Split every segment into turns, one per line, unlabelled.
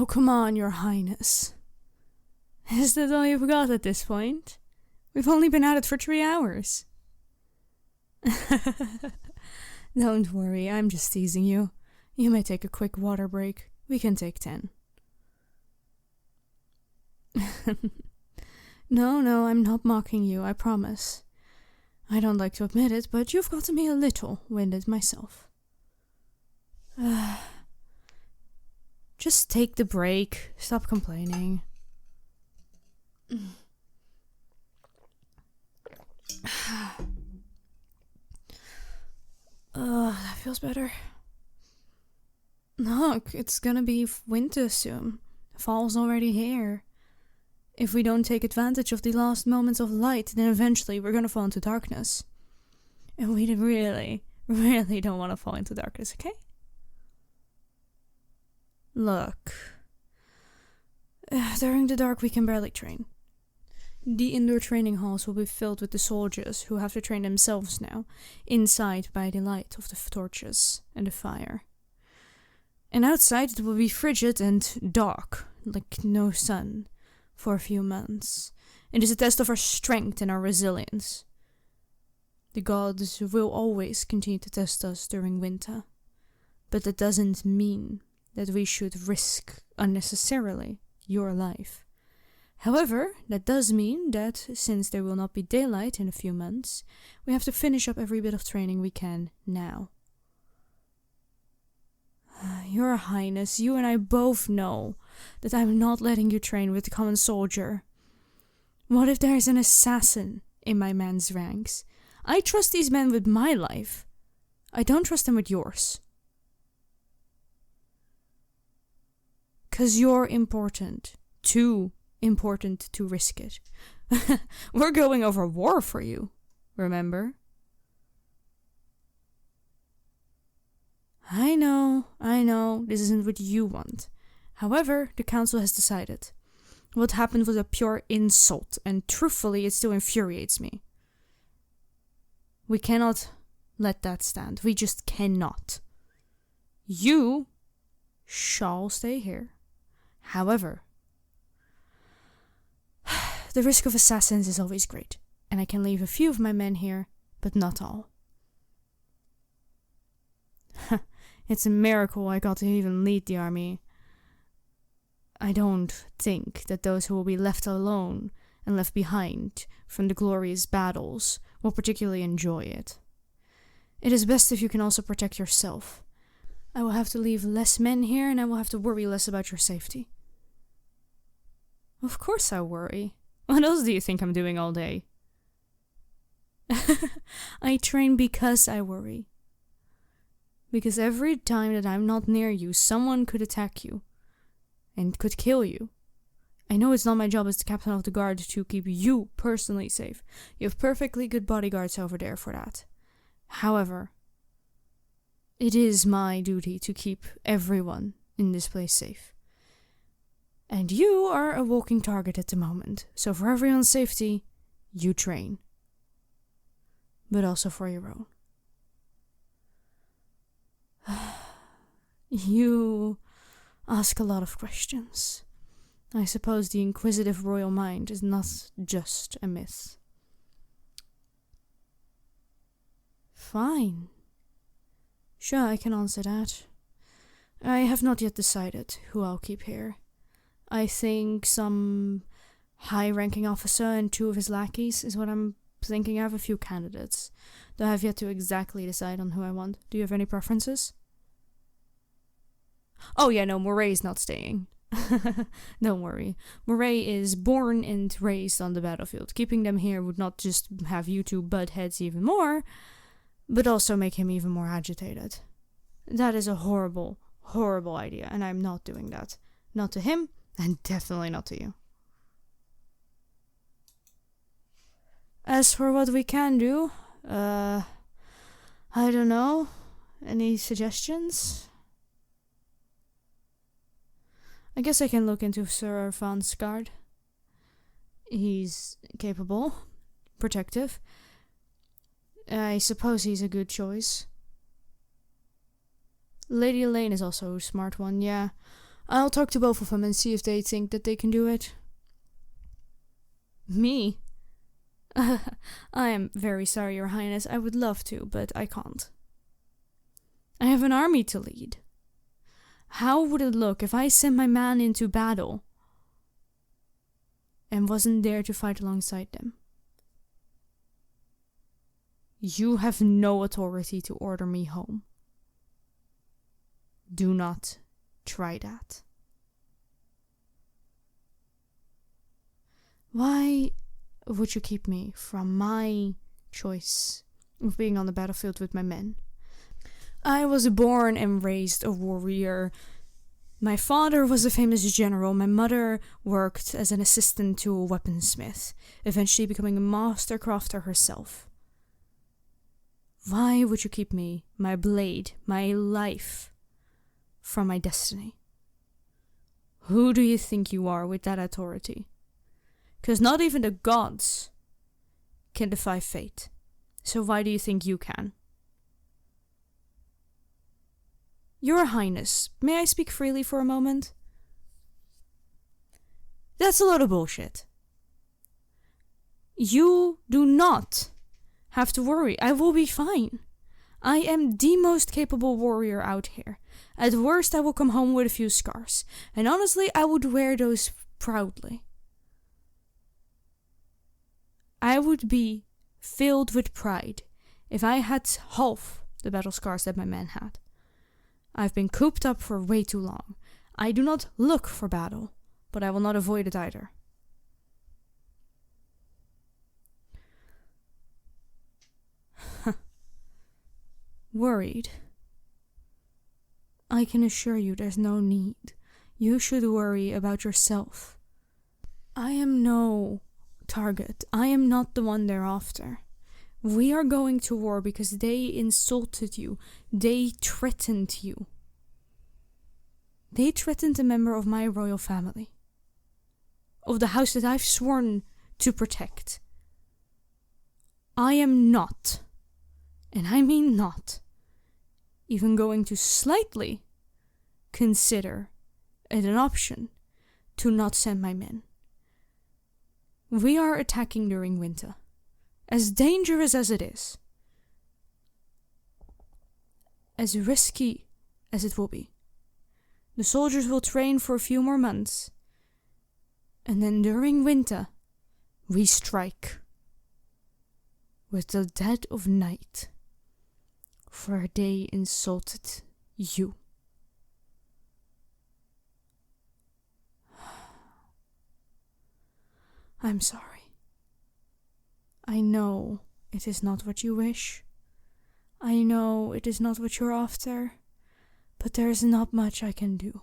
come on, your highness. Is that all you've got at this point? We've only been at it for 3 hours. Don't worry, I'm just teasing you. You may take a quick water break. We can take 10. No, I'm not mocking you, I promise. I don't like to admit it, but you've gotten me a little winded myself. Just take the break. Stop complaining. That feels better. Look, it's gonna be winter soon. Fall's already here. If we don't take advantage of the last moments of light, then eventually we're gonna fall into darkness. And we really, really don't want to fall into darkness, okay? Look. During the dark we can barely train. The indoor training halls will be filled with the soldiers who have to train themselves now, inside by the light of the torches and the fire. And outside it will be frigid and dark, like no sun, for a few months. It is a test of our strength and our resilience. The gods will always continue to test us during winter, but that doesn't mean that we should risk unnecessarily your life. However, that does mean that, since there will not be daylight in a few months, we have to finish up every bit of training we can now. Your Highness, you and I both know that I'm not letting you train with the common soldier. What if there is an assassin in my men's ranks? I trust these men with my life. I don't trust them with yours. 'Cause you're important. Too important to risk it. We're going over war for you, remember? I know, this isn't what you want. However, the council has decided. What happened was a pure insult, and truthfully, it still infuriates me. We cannot let that stand. We just cannot. You shall stay here. However, the risk of assassins is always great, and I can leave a few of my men here, but not all. It's a miracle I got to even lead the army. I don't think that those who will be left alone and left behind from the glorious battles will particularly enjoy it. It is best if you can also protect yourself. I will have to leave less men here, and I will have to worry less about your safety. Of course I worry. What else do you think I'm doing all day? I train because I worry. Because every time that I'm not near you, someone could attack you. And could kill you. I know it's not my job as the captain of the guard to keep you personally safe. You have perfectly good bodyguards over there for that. However, it is my duty to keep everyone in this place safe. And you are a walking target at the moment, so for everyone's safety, you train. But also for your own. You ask a lot of questions. I suppose the inquisitive royal mind is not just a myth. Fine. Sure, I can answer that. I have not yet decided who I'll keep here. I think some high-ranking officer and 2 of his lackeys is what I'm thinking. I have a few candidates, though I have yet to exactly decide on who I want. Do you have any preferences? Oh yeah, no, Moray's not staying. Don't worry. Moray is born and raised on the battlefield. Keeping them here would not just have you two butt heads even more, but also make him even more agitated. That is a horrible, horrible idea, and I'm not doing that. Not to him, and definitely not to you. As for what we can do, I don't know. Any suggestions? I guess I can look into Sir Van's guard. He's capable, protective. I suppose he's a good choice. Lady Elaine is also a smart one, yeah. I'll talk to both of them and see if they think that they can do it. Me? I am very sorry, Your Highness. I would love to, but I can't. I have an army to lead. How would it look if I sent my man into battle and wasn't there to fight alongside them? You have no authority to order me home. Do not try that. Why would you keep me from my choice of being on the battlefield with my men? I was born and raised a warrior. My father was a famous general. My mother worked as an assistant to a weaponsmith, eventually becoming a master crafter herself. Why would you keep me, my blade, my life, from my destiny? Who do you think you are with that authority? 'Cause not even the gods can defy fate. So why do you think you can? Your Highness, may I speak freely for a moment? That's a lot of bullshit. You do not have to worry. I will be fine. I am the most capable warrior out here. At worst, I will come home with a few scars. And honestly, I would wear those proudly. I would be filled with pride if I had half the battle scars that my men had. I've been cooped up for way too long. I do not look for battle, but I will not avoid it either. Worried? I can assure you there's no need. You should worry about yourself. I am no target. I am not the one they're after. We are going to war because they insulted you. They threatened you. They threatened a member of my royal family. Of the house that I've sworn to protect. I am not, and I mean not, even going to slightly consider it an option to not send my men. We are attacking during winter. As dangerous as it is. As risky as it will be. The soldiers will train for a few more months. And then during winter, we strike. With the dead of night. For they insulted you. I'm sorry. I know it is not what you wish. I know it is not what you're after. But there is not much I can do.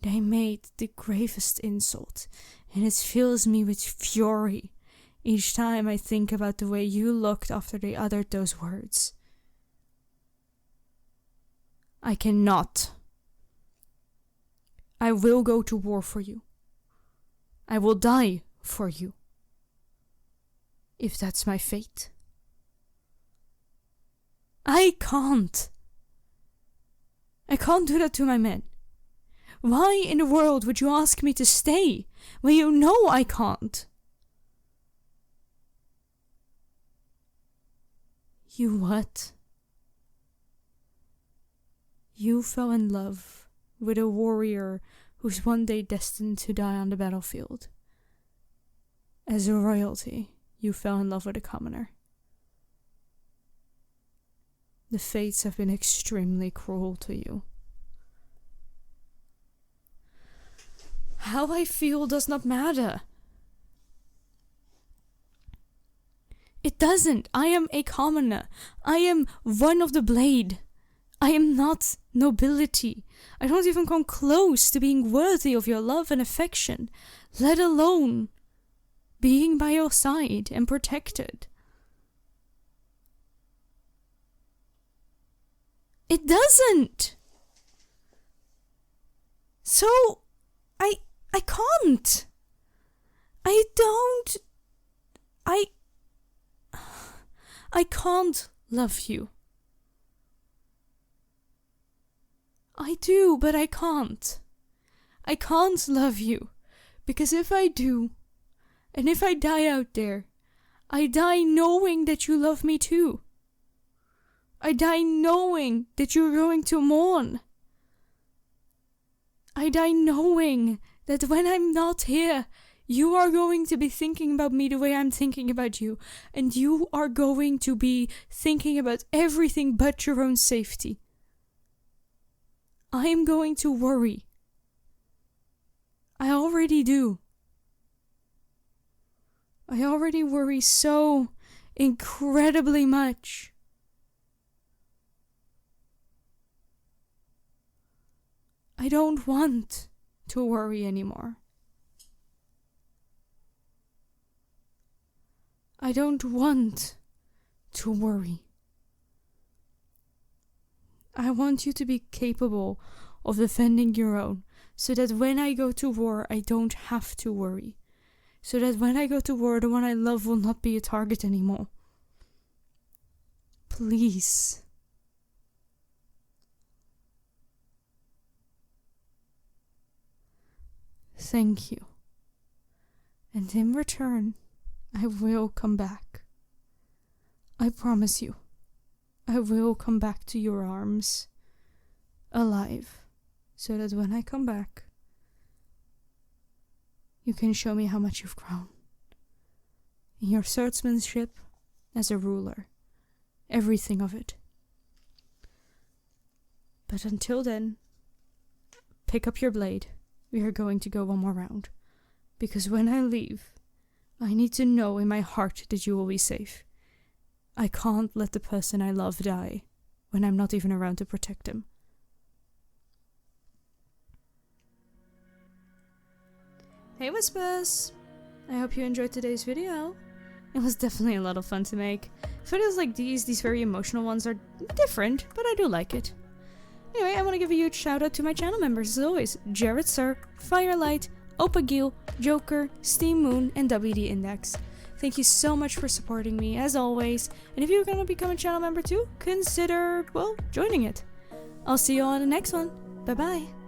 They made the gravest insult, and it fills me with fury each time I think about the way you looked after they uttered those words. I cannot. I will go to war for you. I will die for you. If that's my fate. I can't. I can't do that to my men. Why in the world would you ask me to stay when you know I can't? You what? You fell in love with a warrior who's one day destined to die on the battlefield. As a royalty, you fell in love with a commoner. The fates have been extremely cruel to you. How I feel does not matter. It doesn't. I am a commoner. I am one of the blade. I am not nobility. I don't even come close to being worthy of your love and affection, let alone being by your side and protected. It doesn't. So, I can't. I can't love you. I do, but I can't. I can't love you. Because if I do, and if I die out there, I die knowing that you love me too. I die knowing that you're going to mourn. I die knowing that when I'm not here, you are going to be thinking about me the way I'm thinking about you. And you are going to be thinking about everything but your own safety. I am going to worry. I already do. I already worry so incredibly much. I don't want to worry anymore. I don't want to worry. I want you to be capable of defending your own, so that when I go to war, I don't have to worry. So that when I go to war, the one I love will not be a target anymore. Please. Thank you. And in return, I will come back. I promise you. I will come back to your arms. Alive. So that when I come back, you can show me how much you've grown. In your swordsmanship, as a ruler. Everything of it. But until then, pick up your blade. We are going to go one more round. Because when I leave, I need to know in my heart that you will be safe. I can't let the person I love die when I'm not even around to protect him. Hey Whispers! I hope you enjoyed today's video. It was definitely a lot of fun to make. Videos like these very emotional ones, are different, but I do like it. Anyway, I want to give a huge shout out to my channel members as always. Jared Sir, Firelight, Opagil, Joker, Steam Moon, and WD Index. Thank you so much for supporting me, as always. And if you're going to become a channel member too, consider, well, joining it. I'll see you all in the next one. Bye bye.